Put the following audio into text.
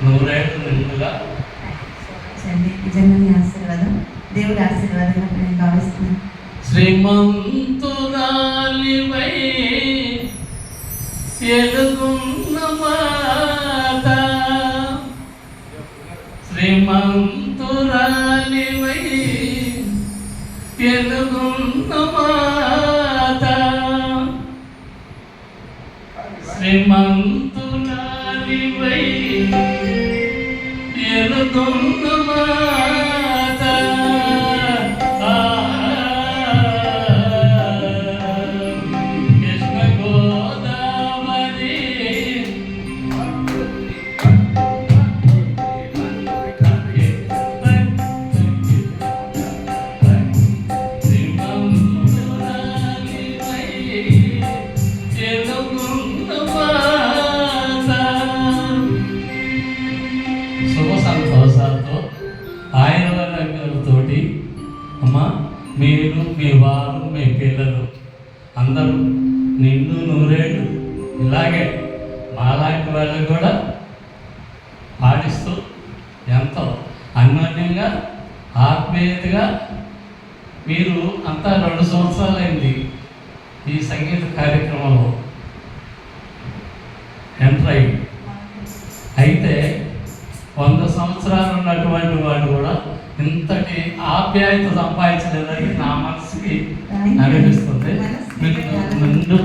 నూరేళ్ళు నిండుగా. నిజంగా మీ ఆశీర్వాదం, దేవుడి ఆశీర్వాదంగా నేను భావిస్తున్నాను. శ్రీమంతురాలివై ఎలుగున్న మాత, శ్రీమంతురాలివై ఎలుగున్న మాత, శ్రీమంతురాలివై ఎలుగున్న మాత, కృష్ణ గోదావరి శ్రీమంతురాలివై ఎలుగున్న మాత. శుభ సంతోషాలతో ఆయుర్వేదంతోటి అమ్మ, మీరు మీ వారు మీ పిల్లలు అందరూ నిండు నూరేళ్ళు ఇలాగే మాలాంటి వాళ్ళు కూడా పాటిస్తూ ఎంతో అన్యోన్యంగా ఆత్మీయతగా మీరు అంతా 2 సంవత్సరాలైంది ఈ సంగీత కార్యక్రమంలో ఎంటర్ అయ్యి. అయితే 100 సంవత్సరాలు ఉన్నటువంటి వాడు కూడా ఇంతటి ఆప్యాయత సంపాదించలేదని నా మనసుకి అనిపిస్తుంది. నిండు